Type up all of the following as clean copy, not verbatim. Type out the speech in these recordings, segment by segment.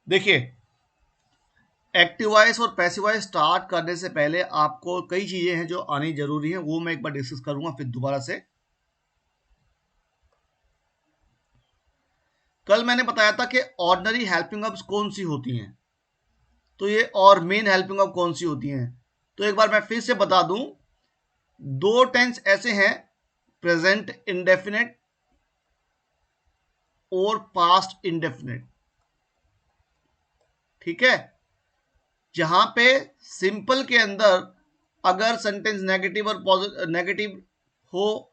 देखिए, active voice और passive voice start करने से पहले आपको कई चीजें हैं जो आनी जरूरी है, वो मैं एक बार डिस्कस करूंगा फिर दोबारा से। कल मैंने बताया था कि ऑर्डिनरी हेल्पिंग वर्ब्स कौन सी होती हैं, तो ये और मेन हेल्पिंग वर्ब कौन सी होती हैं। तो एक बार मैं फिर से बता दूं, दो टेंस ऐसे हैं, प्रेजेंट इंडेफिनेट और पास्ट इंडेफिनेट। ठीक है, जहां पे सिंपल के अंदर अगर सेंटेंस नेगेटिव और नेगेटिव हो,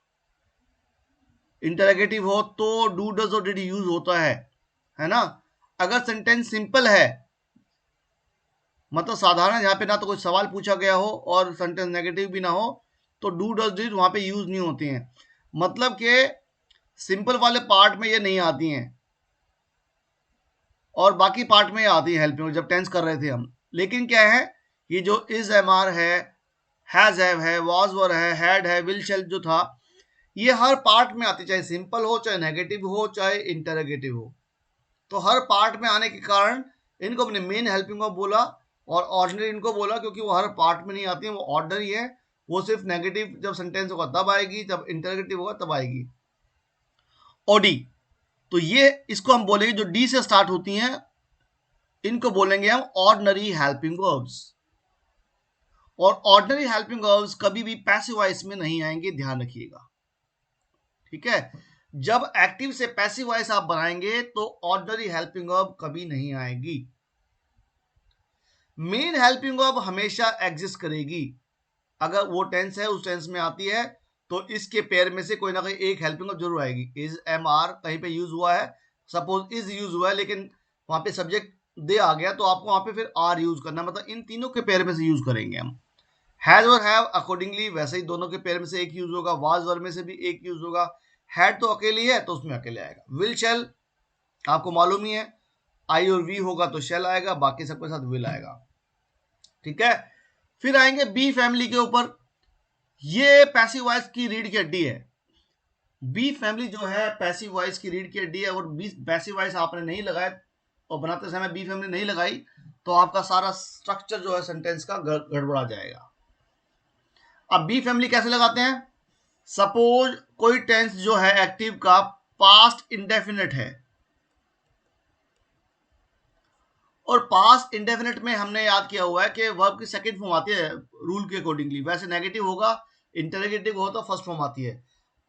इंटरोगेटिव हो, तो डू डज और डिड यूज होता है ना। अगर सेंटेंस सिंपल है, मतलब साधारण, यहाँ पे ना तो कोई सवाल पूछा गया हो और सेंटेंस नेगेटिव भी ना हो, तो डू डज डिड वहां पे यूज नहीं होती हैं। मतलब कि सिंपल वाले पार्ट में ये नहीं आती हैं और बाकी पार्ट में ये आती है हेल्पिंग जब टेंस कर रहे थे हम। लेकिन क्या है, ये जो is am are has have है, वाज वर है, हैड है, विल शेल जो था, ये हर पार्ट में आती, चाहे सिंपल हो, चाहे नेगेटिव हो, चाहे इंटरोगेटिव हो। तो हर पार्ट में आने के कारण इनको अपने मेन हेल्पिंग वर्ब बोला और ऑर्डिनरी इनको बोला, क्योंकि वो हर पार्ट में नहीं आती है, वो ऑर्डिनरी है। वो सिर्फ नेगेटिव जब सेंटेंस होगा तब आएगी, जब इंटरोगेटिव होगा तब आएगी। ओडी, तो ये इसको हम बोलेंगे, जो डी से स्टार्ट होती हैं इनको बोलेंगे हम ऑर्डिनरी हेल्पिंग वर्ब्स। और ऑर्डिनरी हेल्पिंग वर्ब्स कभी भी पैसिव वॉइस में नहीं आएंगे, ध्यान रखिएगा। ठीक है, जब एक्टिव से पैसिव वॉइस आप बनाएंगे तो ऑर्डिनरी हेल्पिंग वर्ब कभी नहीं आएगी। मेन हेल्पिंग वर्ब हमेशा एग्जिस्ट करेगी। अगर वो टेंस है, उस टेंस में आती है, तो इसके पेयर में से कोई ना कोई एक हेल्पिंग वर्ब जरूर आएगी। इज एम आर कहीं पे यूज हुआ है, सपोज इज यूज हुआ है, लेकिन वहां पे सब्जेक्ट दे आ गया, तो आपको वहां पे फिर आर यूज करना, मतलब इन तीनों के पेयर में से यूज करेंगे हम। हैज और हैव अकॉर्डिंगली वैसे ही दोनों के पेयर में से एक यूज होगा, वाज वर में से भी एक यूज होगा। हैड तो अकेली है तो उसमें अकेले आएगा। विल शेल आपको मालूम ही है, आई और वी होगा तो शेल आएगा, बाकी सबके साथ विल आएगा। ठीक है, फिर आएंगे बी फैमिली के ऊपर। ये पैसिव वॉइस की रीढ़ की हड्डी है। बी फैमिली जो है पैसिव वॉइस की रीढ़ की हड्डी है, और बी पैसिव वॉइस आपने नहीं लगाया और बनाते समय बी फैमिली नहीं लगाई, तो आपका सारा स्ट्रक्चर जो है सेंटेंस का गड़बड़ा जाएगा। अब बी फैमिली कैसे लगाते हैं, सपोज कोई टेंस जो है एक्टिव का पास्ट इंडेफिनिट है, और पास्ट इंडेफिनिट में हमने याद किया हुआ है कि वर्ब की सेकंड फॉर्म आती है रूल के अकॉर्डिंगली। वैसे नेगेटिव होगा, इंटरोगेटिव हो तो फर्स्ट फॉर्म आती है।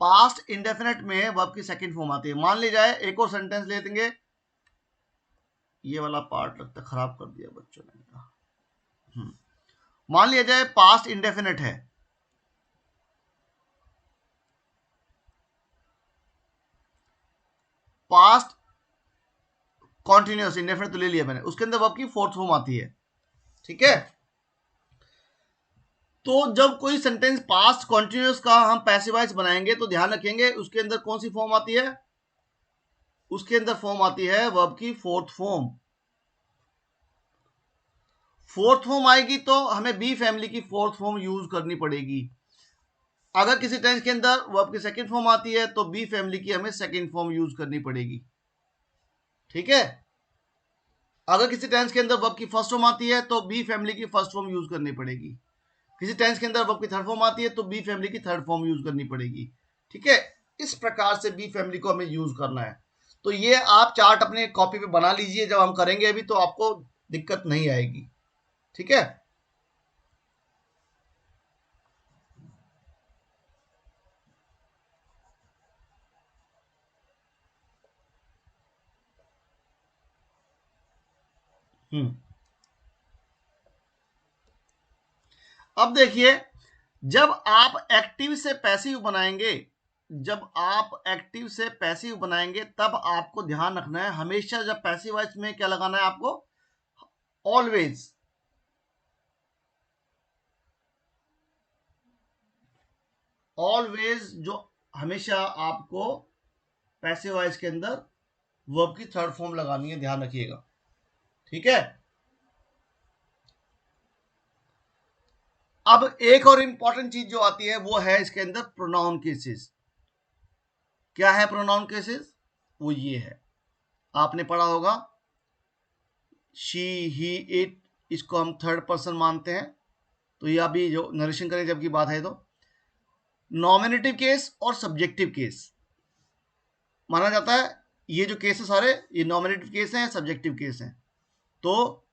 पास्ट इंडेफिनिट में वर्ब की सेकंड फॉर्म आती है। मान ली जाए, एक और सेंटेंस ले लेंगे, ये वाला पार्ट लगता खराब कर दिया बच्चों ने। मान लिया जाए पास्ट इंडेफिनिट है, पास्ट कॉन्टिन्यूस इंडेफिनिट तो ले लिया मैंने, उसके अंदर वर्ब की फोर्थ फॉर्म आती है। ठीक है, तो जब कोई सेंटेंस पास्ट कॉन्टिन्यूस का हम पैसिव वॉइस बनाएंगे तो ध्यान रखेंगे उसके अंदर कौन सी फॉर्म आती है, उसके अंदर फॉर्म आती है वर्ब की फोर्थ फॉर्म। फोर्थ फॉर्म आएगी तो हमें बी फैमिली की फोर्थ फॉर्म यूज करनी पड़ेगी। अगर किसी टेंस के अंदर वर्ब की सेकंड फॉर्म आती है तो बी फैमिली की हमें सेकंड फॉर्म यूज करनी पड़ेगी। ठीक है, अगर किसी टेंस के अंदर वर्ब की फर्स्ट फॉर्म आती है तो बी फैमिली की फर्स्ट फॉर्म यूज करनी पड़ेगी। किसी टेंस के अंदर वर्ब की थर्ड फॉर्म आती है तो बी फैमिली की थर्ड फॉर्म यूज करनी पड़ेगी। ठीक है, इस प्रकार से बी फैमिली को हमें यूज करना है। तो ये आप चार्ट अपने कॉपी पे बना लीजिए, जब हम करेंगे अभी तो आपको दिक्कत नहीं आएगी। ठीक है, अब देखिए, जब आप एक्टिव से पैसिव बनाएंगे, जब आप एक्टिव से पैसिव बनाएंगे तब आपको ध्यान रखना है, हमेशा जब पैसिव वॉइस में क्या लगाना है आपको, ऑलवेज। ऑलवेज जो हमेशा आपको पैसिव वॉइस के अंदर वर्ब की थर्ड फॉर्म लगानी है, ध्यान रखिएगा। ठीक है, अब एक और इंपॉर्टेंट चीज जो आती है वो है इसके अंदर प्रोनाउन केसेस। क्या है प्रोनाउन केसेस, वो ये है, आपने पढ़ा होगा, शी, ही, इट, इसको हम थर्ड पर्सन मानते हैं, तो ये अभी जो नरेशन करें जबकि बात है तो नॉमिनेटिव केस और सब्जेक्टिव केस माना जाता है। ये जो केस है सारे ये नॉमिनेटिव केस हैं, सब्जेक्टिव केस हैं। तो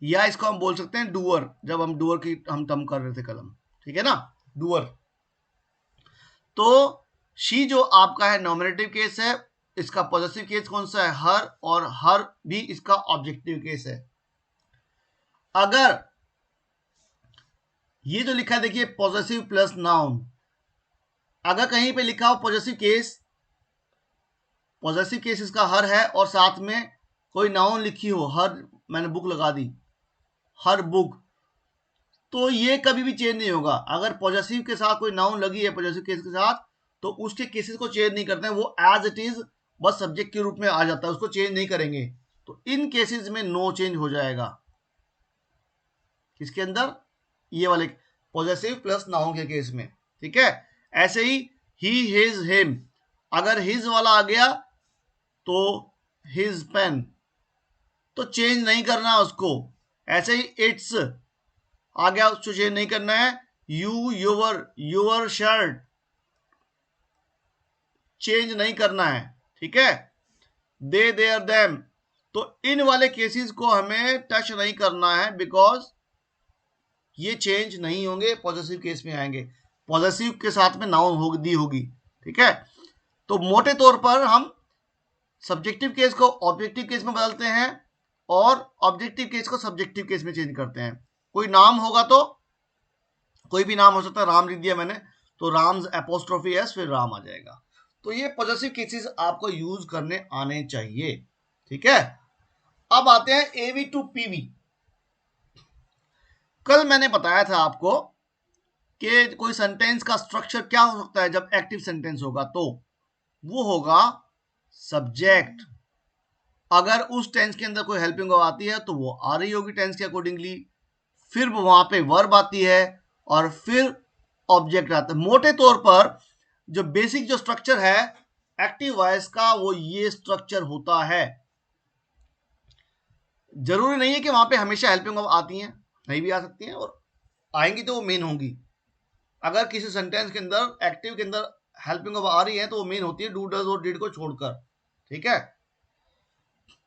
या इसको हम बोल सकते हैं डूअर, जब हम डूअर की हम टर्म कर रहे थे कल हम, ठीक है ना, डूअर। तो शी जो आपका है नॉमिनेटिव केस है, इसका पॉजिटिव केस कौन सा है, हर, और हर भी इसका ऑब्जेक्टिव केस है। अगर ये जो लिखा है देखिए पॉजिटिव प्लस नाउन, अगर कहीं पे लिखा हो पॉजिटिव केस इसका हर है और साथ में कोई नाउन लिखी हो, हर, मैंने बुक लगा दी, हर बुक, तो ये कभी भी चेंज नहीं होगा। अगर पॉजिटिव के साथ कोई नाउन लगी है पॉजिटिव केस के साथ, तो उसके केसेस को चेंज नहीं करते हैं, वो एज इट इज बस सब्जेक्ट के रूप में आ जाता है, उसको चेंज नहीं करेंगे। तो इन केसेस में नो चेंज हो जाएगा। किसके अंदर, ये वाले पॉजिटिव प्लस नाउन के केस में, ठीक है। ऐसे ही हिज, हिम, अगर हिज वाला आ गया तो हिज पेन, तो चेंज नहीं करना उसको। ऐसे ही इट्स आ गया, उसको चेंज नहीं करना है। यू, योर शर्ट, चेंज नहीं करना है, ठीक है। दे, देयर, देम, तो इन वाले केसेस को हमें टच नहीं करना है, बिकॉज ये चेंज नहीं होंगे, पॉजिटिव केस में आएंगे, पॉजिटिव के साथ में नाउन होगी, ठीक है। तो मोटे तौर पर हम सब्जेक्टिव केस को ऑब्जेक्टिव केस में बदलते हैं और ऑब्जेक्टिव केस को सब्जेक्टिव केस में चेंज करते हैं। कोई नाम होगा तो कोई भी नाम हो सकता है, राम लिख दिया मैंने तो राम्स एपोस्ट्रोफी एस फिर राम आ जाएगा। तो ये पॉजिटिव केसेस आपको यूज करने आने चाहिए, ठीक है। अब आते हैं एवी टू पीवी। कल मैंने बताया था आपको कि कोई सेंटेंस का स्ट्रक्चर क्या हो सकता है जब एक्टिव सेंटेंस होगा, तो वो होगा सब्जेक्ट। अगर उस टेंस के अंदर कोई हेल्पिंग वर्ब आती है तो वो आ रही होगी टेंस के अकॉर्डिंगली, फिर वहां पे वर्ब आती है और फिर ऑब्जेक्ट आता है। मोटे तौर पर जो बेसिक जो स्ट्रक्चर है एक्टिव वॉइस का वो ये स्ट्रक्चर होता है। जरूरी नहीं है कि वहां पे हमेशा हेल्पिंग वर्ब आती हैं, नहीं भी आ सकती हैं, और आएंगी तो वो मेन होंगी। अगर किसी सेंटेंस के अंदर एक्टिव के अंदर हेल्पिंग वर्ब आ रही है तो वो मेन होती है, डू, डज और डिड को छोड़कर, ठीक है,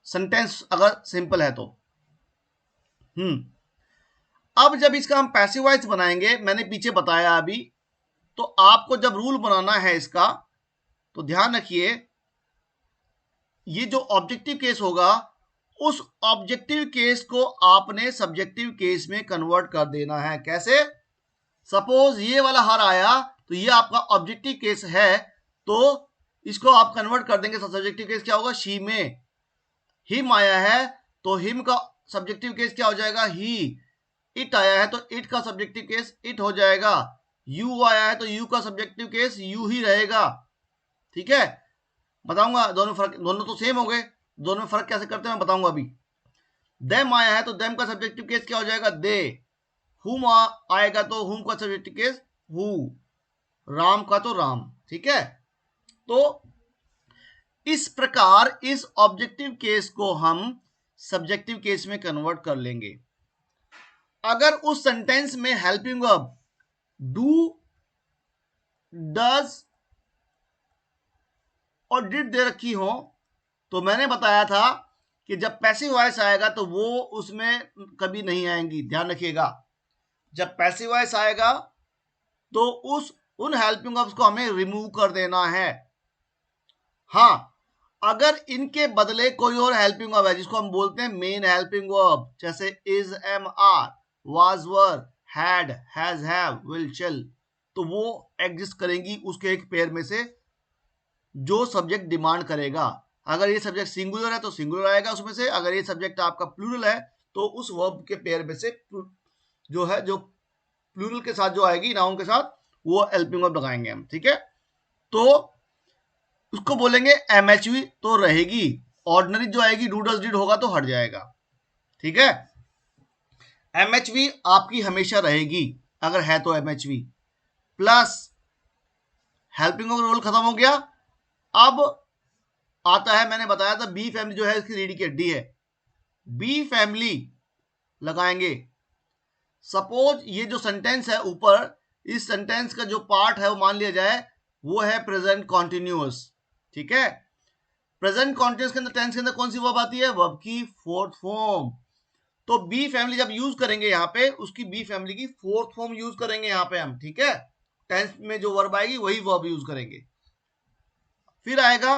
सेंटेंस अगर सिंपल है तो। अब जब इसका हम पैसिव वॉइस बनाएंगे, मैंने पीछे बताया अभी, तो आपको जब रूल बनाना है इसका तो ध्यान रखिए, ये जो ऑब्जेक्टिव केस होगा उस ऑब्जेक्टिव केस को आपने सब्जेक्टिव केस में कन्वर्ट कर देना है। कैसे, सपोज ये वाला हर आया तो ये आपका ऑब्जेक्टिव केस है, तो इसको आप कन्वर्ट कर देंगे, सब्जेक्टिव केस क्या होगा, शी में। हिम आया है तो हिम का सब्जेक्टिव केस क्या हो जाएगा, ही। इट आया है तो इट का सब्जेक्टिव केस इट हो जाएगा। यू आया है तो यू का सब्जेक्टिव केस यू ही रहेगा, ठीक है। बताऊंगा दोनों फर्क, दोनों तो सेम हो गए, दोनों में फर्क कैसे करते हैं मैं बताऊंगा अभी। देम आया है तो देम का सब्जेक्टिव केस क्या हो जाएगा, दे। हुम आएगा तो हुम का सब्जेक्टिव केस हु, राम का तो राम, ठीक है। तो इस प्रकार इस ऑब्जेक्टिव केस को हम सब्जेक्टिव केस में कन्वर्ट कर लेंगे। अगर उस सेंटेंस में हेल्पिंग वर्ब डू, डज और डिड दे रखी हो, तो मैंने बताया था कि जब पैसिव वॉइस आएगा तो वो उसमें कभी नहीं आएंगी। ध्यान रखिएगा, जब पैसिव वॉइस आएगा तो उन हेल्पिंग वर्ब्स को हमें रिमूव कर देना है। हाँ, अगर इनके बदले कोई और हेल्पिंग वर्ब है जिसको हम बोलते हैं मेन हेल्पिंग वर्ब, जैसे is, am, are, was, were, had, has, have, will, shall, तो वो एग्जिस्ट करेंगी उसके एक पेयर में से जो सब्जेक्ट डिमांड करेगा। अगर ये सब्जेक्ट सिंगुलर है तो सिंगुलर आएगा उसमें से, अगर ये सब्जेक्ट आपका प्लूरल है तो उस वर्ब के पेयर में से जो है, जो प्लूरल के साथ जो आएगी नाउन के साथ, वो हेल्पिंग वर्ब लगाएंगे हम, ठीक है। तो उसको बोलेंगे एमएचवी तो रहेगी, ऑर्डिनरी जो आएगी डू, डज, डिड होगा तो हट जाएगा, ठीक है। एमएचवी आपकी हमेशा रहेगी अगर है तो एमएचवी प्लस हेल्पिंग वर्ब रोल खत्म हो गया। अब आता है, मैंने बताया था बी फैमिली जो है इसकी रीढ़ की हड्डी है, बी फैमिली लगाएंगे। सपोज ये जो सेंटेंस है ऊपर, इस सेंटेंस का जो पार्ट है वो मान लिया जाए वो है प्रेजेंट कॉन्टिन्यूअस। ठीक है, प्रेजेंट कॉन्टिन्यूअस के अंदर टेंस के अंदर कौन सी वर्ब आती है? वर्ब की फोर्थ फॉर्म। तो बी फैमिली जब यूज करेंगे यहां पे, उसकी बी फैमिली की फोर्थ फॉर्म यूज करेंगे यहां पे हम। ठीक है, टेंस में जो वर्ब आएगी वही वर्ब यूज करेंगे। फिर आएगा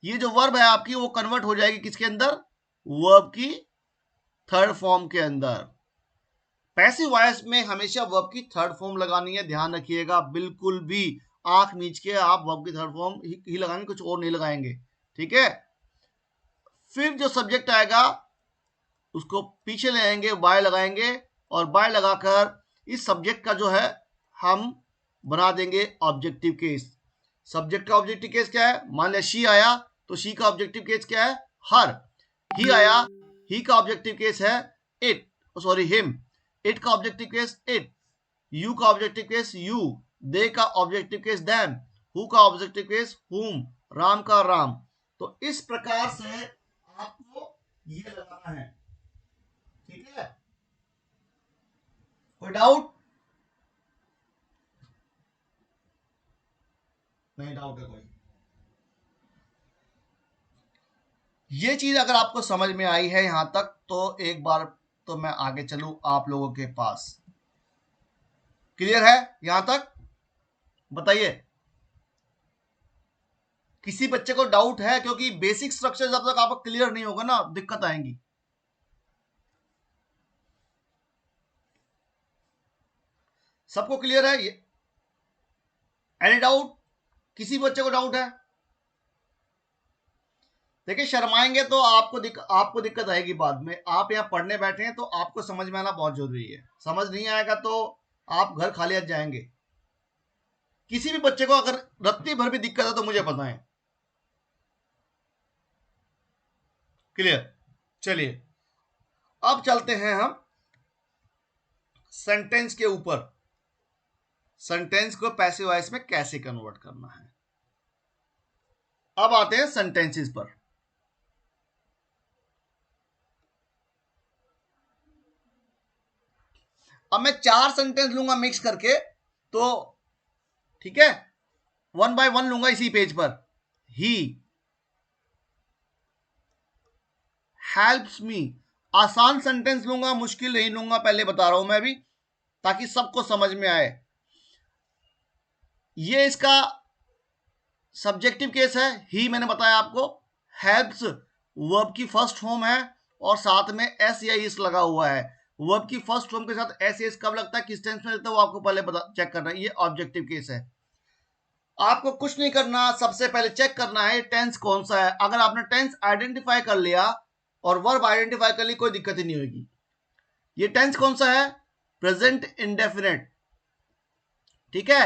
ये जो वर्ब है आपकी वो कन्वर्ट हो जाएगी किसके अंदर? वर्ब की थर्ड फॉर्म के अंदर। पैसिव वॉइस में हमेशा वर्ब की थर्ड फॉर्म लगानी है, ध्यान रखिएगा। बिल्कुल भी आंख मीच के आप वर्ब की थर्ड फॉर्म ही लगाएंगे, कुछ और नहीं लगाएंगे। ठीक है, फिर जो सब्जेक्ट आएगा उसको पीछे ले आएंगे, बाय लगाएंगे, और बाय लगाकर इस सब्जेक्ट का जो है हम बना देंगे ऑब्जेक्टिव केस। सब्जेक्ट का ऑब्जेक्टिव केस क्या है? मान लिया शी आया तो शी का ऑब्जेक्टिव केस क्या है? हर। ही आया, ही का ऑब्जेक्टिव केस है इट, सॉरी हिम। इट का ऑब्जेक्टिव केस इट। यू का ऑब्जेक्टिव केस यू। दे का ऑब्जेक्टिव केस देम। हु का ऑब्जेक्टिव केस हुम। राम का राम। तो इस प्रकार से आपको ये लगाना है। ठीक है, कोई डाउट? नहीं डाउट है कोई? ये चीज अगर आपको समझ में आई है यहां तक तो एक बार तो मैं आगे चलूं आप लोगों के पास। क्लियर है यहां तक? बताइए, किसी बच्चे को डाउट है? क्योंकि बेसिक स्ट्रक्चर जब तक आपको क्लियर नहीं होगा ना दिक्कत आएंगी। सबको क्लियर है ये? Any doubt? किसी बच्चे को डाउट है? देखिए, शर्माएंगे तो आपको दिक्कत आएगी बाद में। आप यहाँ पढ़ने बैठे हैं तो आपको समझ में आना बहुत जरूरी है। समझ नहीं आएगा तो आप घर खाली हाथ जाएंगे। किसी भी बच्चे को अगर रत्ती भर भी दिक्कत है तो मुझे बताएं। क्लियर? चलिए अब चलते हैं हम सेंटेंस के ऊपर। सेंटेंस को पैसिव वॉइस में कैसे कन्वर्ट करना है। अब आते हैं सेंटेंसेस पर। अब मैं 4 सेंटेंस लूंगा मिक्स करके, तो ठीक है, 1 बाय 1 लूंगा इसी पेज पर। He helps me. आसान सेंटेंस लूंगा, मुश्किल नहीं लूंगा, पहले बता रहा हूं मैं भी, ताकि सबको समझ में आए। ये इसका सब्जेक्टिव केस है, ही मैंने बताया आपको। हेल्प्स वर्ब की फर्स्ट फॉर्म है और साथ में एस या इस लगा हुआ है। वर्ब की फर्स्ट फॉर्म के साथ एस या इस कब लगता है, किस टेंस में लगता है, वो आपको पहले चेक करना है। ये ऑब्जेक्टिव केस है। आपको कुछ नहीं करना, सबसे पहले चेक करना है टेंस कौन सा है। अगर आपने टेंस आइडेंटिफाई कर लिया और वर्ब आइडेंटिफाई कर ली, कोई दिक्कत ही नहीं होगी। ये टेंस कौन सा है? Present indefinite. ठीक है,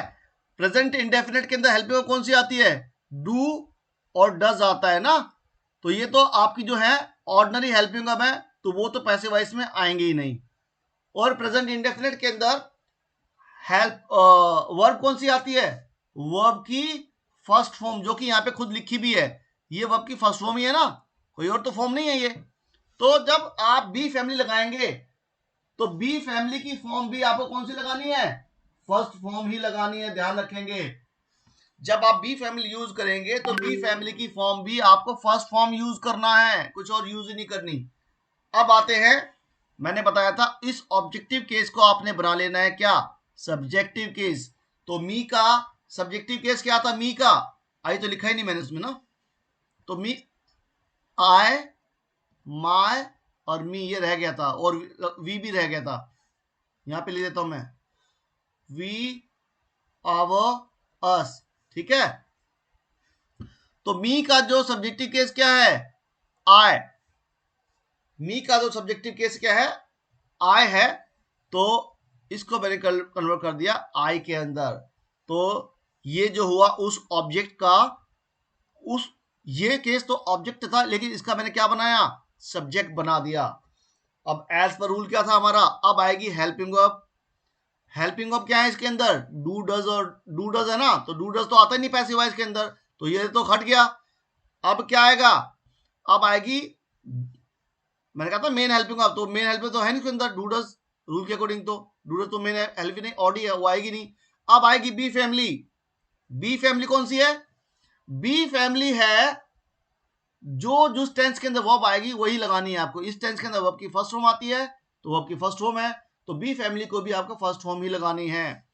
प्रेजेंट इंडेफिनेट के अंदर हेल्पिंग वर्ब कौन सी आती है? डू और डज आता है ना। तो ये तो आपकी जो है ऑर्डिनरी हेल्पिंग वर्ब है, तो वो तो पैसिव वॉइस में आएंगे ही नहीं। और प्रेजेंट इंडेफिनेट के अंदर हेल्प वर्ब कौन सी आती है? वर्ब की फर्स्ट फॉर्म, जो कि यहां पे खुद लिखी भी है। ये वर्ब की फर्स्ट फॉर्म ही है ना, कोई और तो फॉर्म नहीं है ये। तो जब आप बी फैमिली लगाएंगे तो बी फैमिली की फॉर्म भी आपको कौन सी लगानी है? फर्स्ट फॉर्म ही लगानी है, ध्यान रखेंगे। जब आप बी फैमिली यूज करेंगे तो बी फैमिली की फॉर्म भी आपको फर्स्ट फॉर्म यूज करना है, कुछ और यूज नहीं करनी। अब आते हैं, मैंने बताया था इस ऑब्जेक्टिव केस को आपने बना लेना है क्या? Subjective case. तो मी का सब्जेक्टिव केस क्या था? मी का आई तो लिखा ही नहीं मैंने इसमें ना, तो मी, आई, माय और मी ये रह गया था, और वी भी रह गया था। यहां पे ले देता हूं मैं, वी, आवर, अस। ठीक है, तो मी का जो सब्जेक्टिव केस क्या है? आई। मी का जो सब्जेक्टिव केस क्या है? आई है। तो इसको मैंने कन्वर्ट कर दिया आई के अंदर। तो ये जो हुआ उस ऑब्जेक्ट का, उस ये केस तो ऑब्जेक्ट था, लेकिन इसका मैंने क्या बनाया? सब्जेक्ट बना दिया। अब एज पर रूल क्या था हमारा? अब आएगी हेल्पिंग वर्ब। हेल्पिंग वर्ब क्या है इसके अंदर? डू डज, और डू डज है ना, तो डू डज तो आता ही नहीं पैसिव वॉइस के अंदर, तो ये तो हट गया। अब क्या आएगा? अब आएगी मैंने कहा था मेन हेल्पिंग वर्ब, तो मेन हेल्पिंग तो है नहीं उसके अंदर, डूडस रूल के अकॉर्डिंग, तो डूडस तो मेन हेल्पिंग नहीं, ऑडी है, वो आएगी नहीं। अब आएगी बी फैमिली। बी फैमिली कौन सी है? बी फैमिली है जो जिस टेंस के अंदर वर्ब आएगी वही लगानी है आपको। इस टेंस के अंदर वर्ब की फर्स्ट फॉर्म आती है तो वर्ब की फर्स्ट फॉर्म है, तो बी फैमिली को भी आपको फर्स्ट फॉर्म ही लगानी है।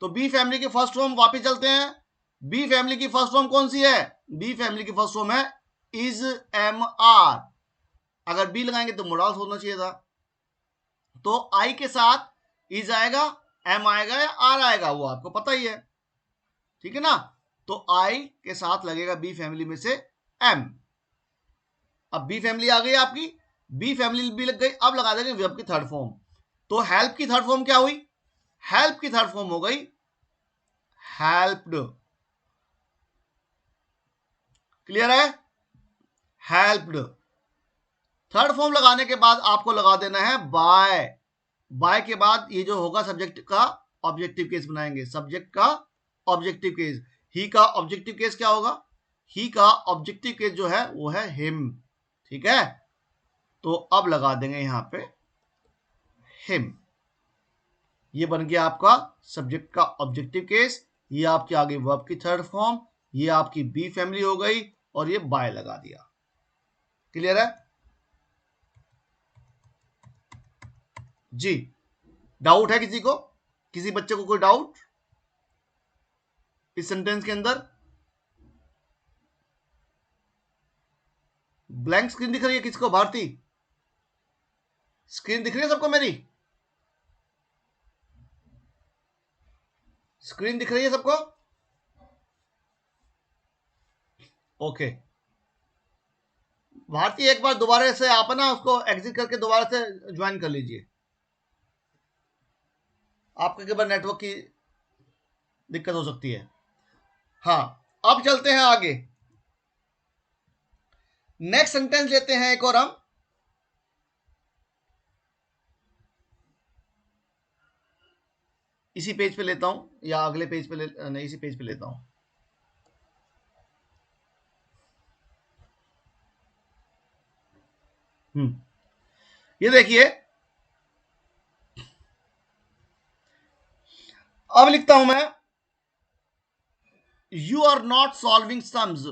तो बी फैमिली की फर्स्ट फॉर्म वापस चलते हैं। बी फैमिली की फर्स्ट फॉर्म कौन सी है? बी फैमिली की फर्स्ट फॉर्म है इज एम आर। अगर बी लगाएंगे तो मोडाल्स होना चाहिए था, तो आई के साथ इज आएगा, एम आएगा या आर आएगा वो आपको पता ही है, ठीक है ना। तो आई के साथ लगेगा बी फैमिली में से एम। अब बी फैमिली आ गई आपकी, बी फैमिली भी लग गई, अब लगा देंगे वर्ब की थर्ड फॉर्म। तो हेल्प की थर्ड फॉर्म क्या हुई? हेल्प की थर्ड फॉर्म हो गई हेल्प्ड। क्लियर है? हेल्प्ड। थर्ड फॉर्म लगाने के बाद आपको लगा देना है बाय। बाय के बाद ये जो होगा सब्जेक्ट का ऑब्जेक्टिव केस बनाएंगे, सब्जेक्ट का ऑब्जेक्टिव केस। ही का ऑब्जेक्टिव केस क्या होगा? ही का ऑब्जेक्टिव केस जो है वो है हिम, ठीक है। तो अब लगा देंगे यहां पे हिम। ये बन गया आपका सब्जेक्ट का ऑब्जेक्टिव केस, ये आपकी आ गई वर्ब की थर्ड फॉर्म, ये आपकी बी फैमिली हो गई, और ये बाय लगा दिया। क्लियर है जी? डाउट है किसी को? किसी बच्चे को कोई डाउट इस सेंटेंस के अंदर? ब्लैंक स्क्रीन दिख रही है किसको? भारती, स्क्रीन दिख रही है सबको? मेरी स्क्रीन दिख रही है सबको? ओके। भारती एक बार दोबारा से आप ना उसको एग्जिट करके दोबारा से ज्वाइन कर लीजिए, आपके कई बार नेटवर्क की दिक्कत हो सकती है। हाँ, अब चलते हैं आगे। नेक्स्ट सेंटेंस लेते हैं एक और हम। इसी पेज पे लेता हूं या अगले पेज पे नहीं, इसी पेज पे लेता हूं। ये देखिए, अब लिखता हूं मैं, you are not solving sums.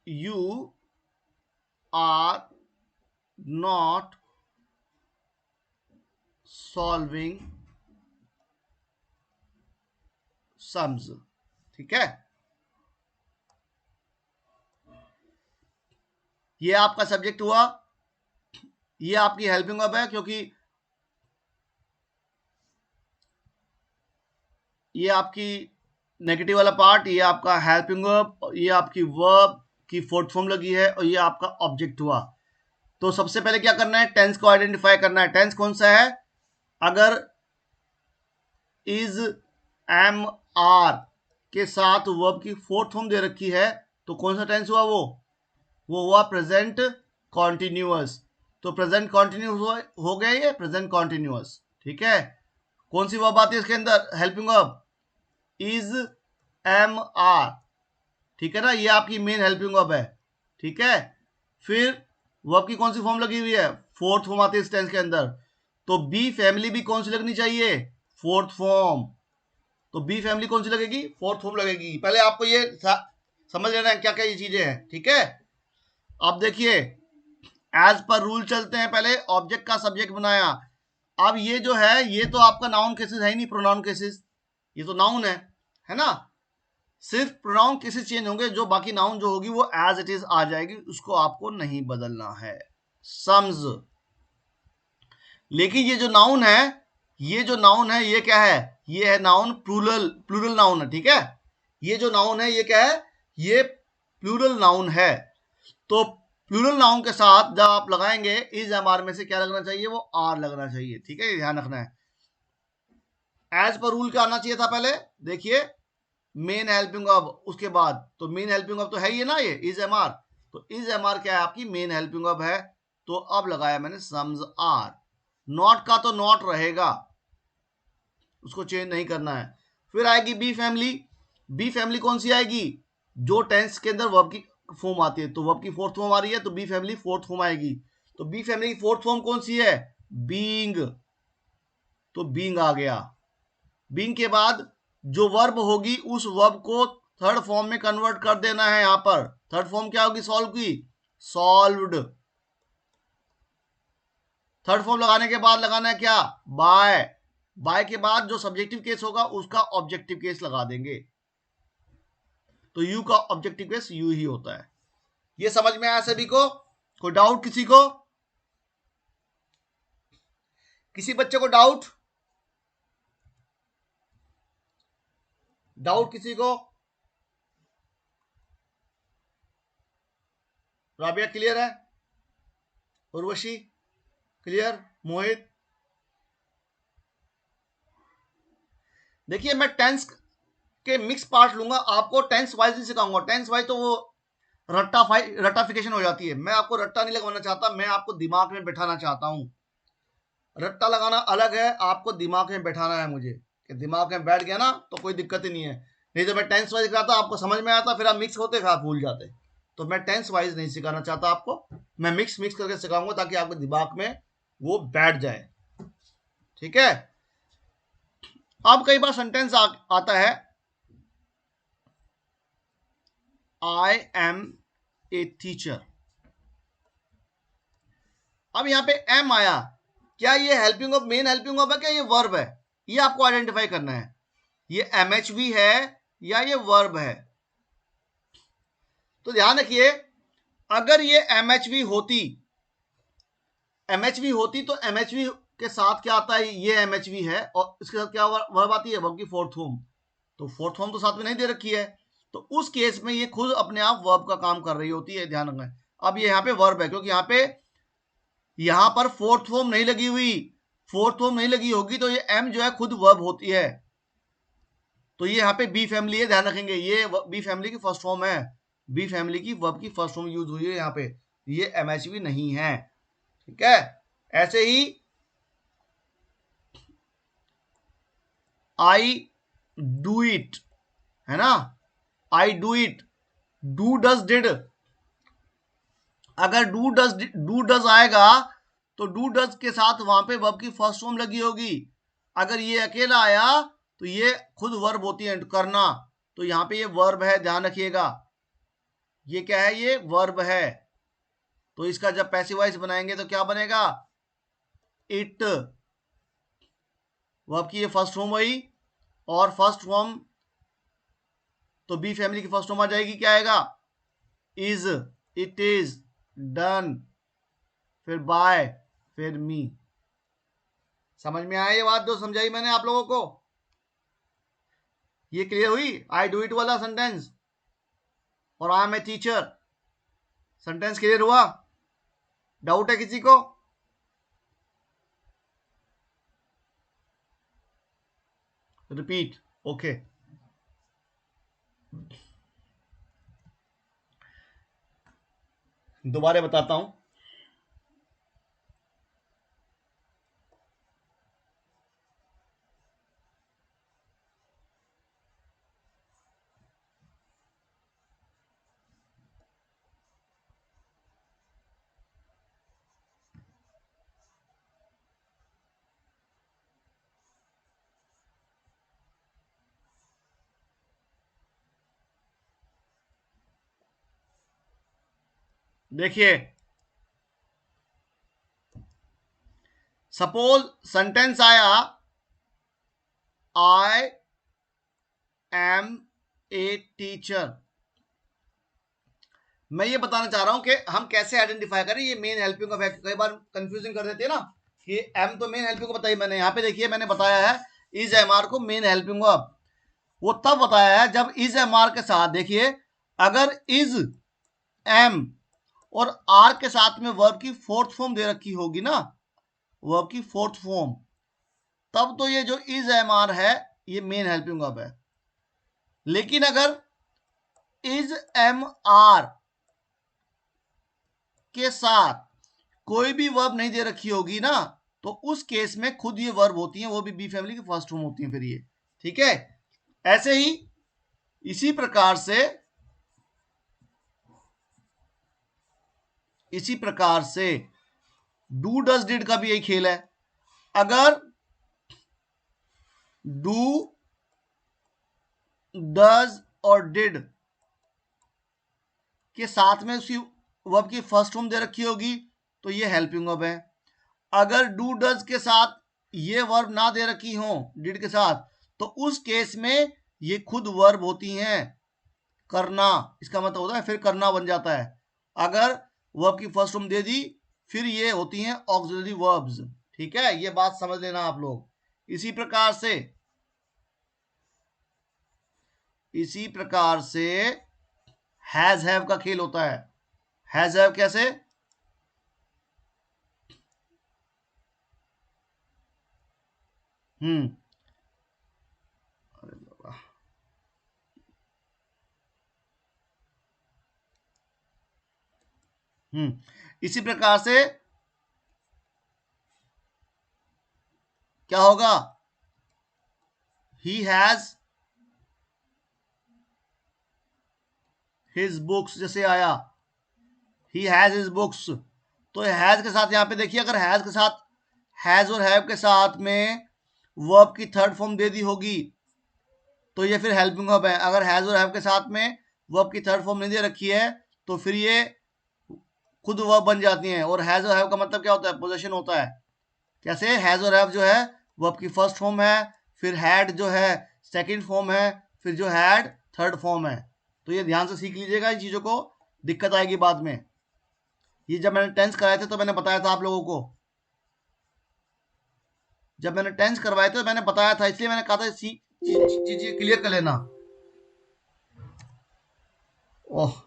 You are not solving sums, ठीक है। ये आपका सब्जेक्ट हुआ, ये आपकी हेल्पिंग वर्ब है, क्योंकि ये आपकी नेगेटिव वाला पार्ट, ये आपका हेल्पिंग वर्ब, ये आपकी वर्ब की फोर्थ फॉर्म लगी है, और ये आपका ऑब्जेक्ट हुआ। तो सबसे पहले क्या करना है? टेंस को आइडेंटिफाई करना है। टेंस कौन सा है? अगर इज एम आर के साथ वर्ब की फोर्थ फॉर्म दे रखी है तो कौन सा टेंस हुआ? वो हुआ प्रेजेंट कॉन्टिन्यूअस। तो प्रेजेंट कॉन्टिन्यूअस हो गया ये प्रेजेंट कॉन्टिन्यूअस, ठीक है। कौन सी वर्ब आती है इसके अंदर? Helping verb is am are, ठीक है ना, ये आपकी मेन हेल्पिंग वर्ब है, ठीक है। फिर वर्ब की कौन सी फॉर्म लगी हुई है? फोर्थ फॉर्म आती है इस टेंस के अंदर। तो बी फैमिली भी कौन सी लगनी चाहिए? Fourth form. तो बी फैमिली कौन सी लगेगी? फोर्थ फॉर्म लगेगी। पहले आपको ये समझ लेना है क्या क्या ये चीजें हैं, ठीक है। अब देखिए, एज पर रूल चलते हैं। पहले ऑब्जेक्ट का सब्जेक्ट बनाया। अब ये जो है ये तो आपका नाउन केसेस है ही नहीं, प्रोनाउन केसेस। ये तो नाउन है ना। सिर्फ प्रोनाउन केसेस चेंज होंगे, जो बाकी नाउन जो होगी वो एज इट इज आ जाएगी, उसको आपको नहीं बदलना है। सम्स। लेकिन ये जो नाउन है, ये जो नाउन है ये क्या है? ये है नाउन प्लूरल, प्लूरल नाउन है, ठीक है। ये जो नाउन है ये क्या है? ये प्लूरल नाउन है। तो प्लूरल नाउन के साथ जब आप लगाएंगे इज एम आर में से क्या लगना चाहिए? वो आर लगना चाहिए, ठीक है, ध्यान रखना है। एज पर रूल क्या आना चाहिए था पहले? देखिए, मेन हेल्पिंग वर्ब, उसके बाद तो मेन हेल्पिंग वर्ब तो है ही है ना, ये इज एम आर। तो इज एम आर क्या है? आपकी मेन हेल्पिंग वर्ब है। तो अब लगाया मैंने सम्स आर। नॉट का तो नॉट रहेगा, उसको चेंज नहीं करना है। फिर आएगी बी फैमिली। बी फैमिली कौन सी आएगी? जो टेंस के अंदर वर्ब की फॉर्म आती है। तो वर्ब की फोर्थ फॉर्म आ रही है तो बी फैमिली फोर्थ फॉर्म आएगी। तो बी फैमिली की फोर्थ फॉर्म कौन सी है? बीइंग, तो बीइंग आ गया। बीइंग के बाद जो वर्ब होगी उस वर्ब को थर्ड फॉर्म में कन्वर्ट कर देना है। यहां पर थर्ड फॉर्म क्या होगी सॉल्व की? सॉल्व्ड। थर्ड फॉर्म लगाने के बाद लगाना है क्या? बाय। बाय के बाद जो सब्जेक्टिव केस होगा उसका ऑब्जेक्टिव केस लगा देंगे, तो यू का ऑब्जेक्टिव केस यू ही होता है। ये समझ में आया सभी को? कोई डाउट किसी को? किसी बच्चे को डाउट? डाउट किसी को? राबिया क्लियर है? उर्वशी क्लियर? मोहित? देखिए मैं टेंस के मिक्स पार्ट लूंगा, आपको टेंस वाइज नहीं सिखाऊंगा। टेंस वाइज तो वो रट्टाफिकेशन हो जाती है। मैं आपको रट्टा नहीं लगवाना चाहता, मैं आपको दिमाग में बैठाना चाहता हूं। रट्टा लगाना अलग है, आपको दिमाग में बैठाना है मुझे, कि दिमाग में बैठ गया ना तो कोई दिक्कत ही नहीं है। नहीं तो मैं टेंस वाइज कराता, आपको समझ में आता, फिर आप मिक्स होते आप भूल जाते। तो मैं टेंस वाइज नहीं सिखाना चाहता आपको, मैं मिक्स करके सिखाऊंगा ताकि आपके दिमाग में वो बैठ जाए। ठीक है? अब कई बार सेंटेंस आता है आई एम ए टीचर। अब यहां पे एम आया, क्या ये helping of, main helping of है, क्या ये वर्ब है? ये आपको आइडेंटिफाई करना है, ये एमएचवी है या ये वर्ब है। तो ध्यान रखिए, अगर ये एमएचवी होती तो एमएचवी के साथ क्या आता है? ये एमएचवी है और इसके साथ क्या वर्ब आती है? वर्ब की फोर्थ फॉर्म। तो फोर्थ फॉर्म तो साथ में नहीं दे रखी है, तो उस केस में ये खुद अपने आप वर्ब का काम कर रही होती है, ध्यान रखना है। अब ये यहाँ पे वर्ब है, क्योंकि यहाँ पर फोर्थ फॉर्म नहीं लगी हुई। फोर्थ फॉर्म नहीं लगी होगी तो ये एम जो है खुद वर्ब होती है। तो ये यहाँ पे बी फैमिली है, ध्यान रखेंगे, ये बी फैमिली की फर्स्ट फॉर्म है। बी फैमिली की वर्ब की फर्स्ट फॉर्म यूज हुई है यहाँ पे, ये एमएचवी नहीं है। ठीक है? ऐसे ही आई डू इट है ना, आई do it, do does did. अगर डू डज आएगा तो डू डज के साथ वहां पे वर्ब की फर्स्ट फॉर्म लगी होगी। अगर ये अकेला आया तो ये खुद वर्ब होती है, करना। तो यहां पे ये वर्ब है, ध्यान रखिएगा, ये क्या है? ये वर्ब है। तो इसका जब पैसिव वॉइस बनाएंगे तो क्या बनेगा? इट। वर्ब की ये फर्स्ट फॉर्म हुई, और फर्स्ट फॉर्म तो बी फैमिली की फर्स्ट फॉर्म आ जाएगी, क्या आएगा? इज, इट इज, डन, फिर बाय, फिर मी। समझ में आया ये बात जो समझाई मैंने आप लोगों को? ये क्लियर हुई? आई डू इट वाला सेंटेंस और I am a teacher sentence clear हुआ? डाउट है किसी को? रिपीट। ओके, दोबारा बताता हूं। देखिए, सपोज सेंटेंस आया आई एम ए टीचर। मैं ये बताना चाह रहा हूं कि हम कैसे आइडेंटिफाई करें ये मेन हेल्पिंग ऑफ। कई बार कंफ्यूजिंग कर देते हैं ना कि एम तो मेन हेल्पिंग को बताई मैंने। यहां पे देखिए मैंने बताया है इज एम आर को मेन हेल्पिंग ऑफ। वो तब बताया है जब इज एम आर के साथ, देखिए अगर इज एम और आर के साथ में वर्ब की फोर्थ फॉर्म दे रखी होगी ना, वर्ब की फोर्थ फॉर्म, तब तो ये जो इज एम आर है ये मेन हेल्पिंग ऑफ है। लेकिन अगर इज एम आर के साथ कोई भी वर्ब नहीं दे रखी होगी ना, तो उस केस में खुद ये वर्ब होती हैं, वो भी बी फैमिली की फर्स्ट फॉर्म होती हैं फिर ये। ठीक है? ऐसे ही इसी प्रकार से डू डज डिड का भी यही खेल है। अगर डू डज और डिड के साथ में उसी वर्ब की फर्स्ट फॉर्म दे रखी होगी तो ये हेल्पिंग वर्ब है। अगर डू डज के साथ ये वर्ब ना दे रखी हो डिड के साथ, तो उस केस में ये खुद वर्ब होती हैं। करना, इसका मतलब होता है फिर करना बन जाता है। अगर वर्ब की फर्स्ट फॉर्म दे दी फिर ये होती हैं ऑक्सिलरी वर्ब्स। ठीक है, ये बात समझ लेना आप लोग। इसी प्रकार से हैज हैव का खेल होता है। हैज हैव कैसे? हम्म इसी प्रकार से क्या होगा? ही हैज हिज बुक्स, जैसे आया ही हैज हिज बुक्स, तो हैज के साथ यहां पे देखिए, अगर हैज के साथ हैज और हैव के साथ में वर्ब की थर्ड फॉर्म दे दी होगी तो ये फिर हेल्पिंग वर्ब है। अगर हैज और हैव के साथ में वर्ब की थर्ड फॉर्म नहीं दे रखी है तो फिर ये खुद वर्ब बन जाती हैं। और हैज और हैव का मतलब क्या होता है? पोजीशन होता है। कैसे? हैज और हैव जो है वर्ब की फर्स्ट फॉर्म है, फिर हैड जो है सेकंड फॉर्म है, फिर जो हैड थर्ड फॉर्म है। तो ये ध्यान से सीख लीजिएगा इन चीजों को, दिक्कत आएगी बाद में। ये जब मैंने टेंस कराए थे तो मैंने बताया था आप लोगों को, जब मैंने टेंस करवाए थे तो मैंने बताया था, इसलिए मैंने कहा था चीजें क्लियर कर लेना। ओह,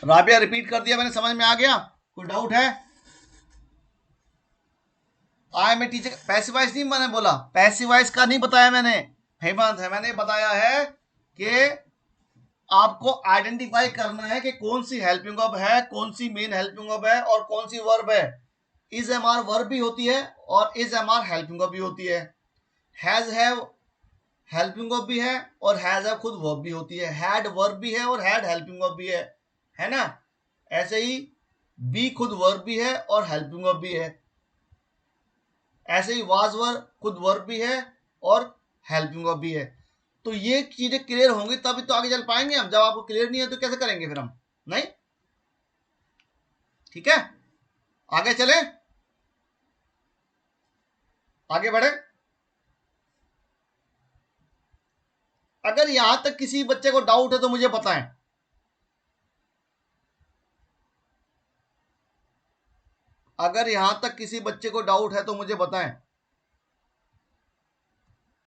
राबिया रिपीट कर दिया मैंने, समझ में आ गया? कोई डाउट है? I am a teacher passivise नहीं मैंने बोला, पैसिवाइज का नहीं बताया मैंने हेमंत है, मैंने बताया है कि आपको आइडेंटिफाई करना है कि कौन सी हेल्पिंग वर्ब है, कौन सी मेन हेल्पिंग वर्ब है और कौन सी वर्ब है। इज एम आर वर्ब भी होती है और is am are helping verb भी होती है। हैज हैव हेल्पिंग वर्ब भी है और हैज हैव खुद वर्ब भी होती है। हैड वर्ब भी है और हैड हेल्पिंग वर्ब भी है ना? ऐसे ही बी खुद वर्ब भी है और हेल्पिंग वर्ब भी है। ऐसे ही वाज वर्ब खुद वर्ब भी है और हेल्पिंग वर्ब भी है। तो ये चीजें क्लियर होंगी तभी तो आगे चल पाएंगे हम। जब आपको क्लियर नहीं है तो कैसे करेंगे फिर हम? नहीं, ठीक है, आगे चले, आगे बढ़े। अगर यहां तक किसी बच्चे को डाउट है तो मुझे बताएं। अगर यहां तक किसी बच्चे को डाउट है तो मुझे बताएं।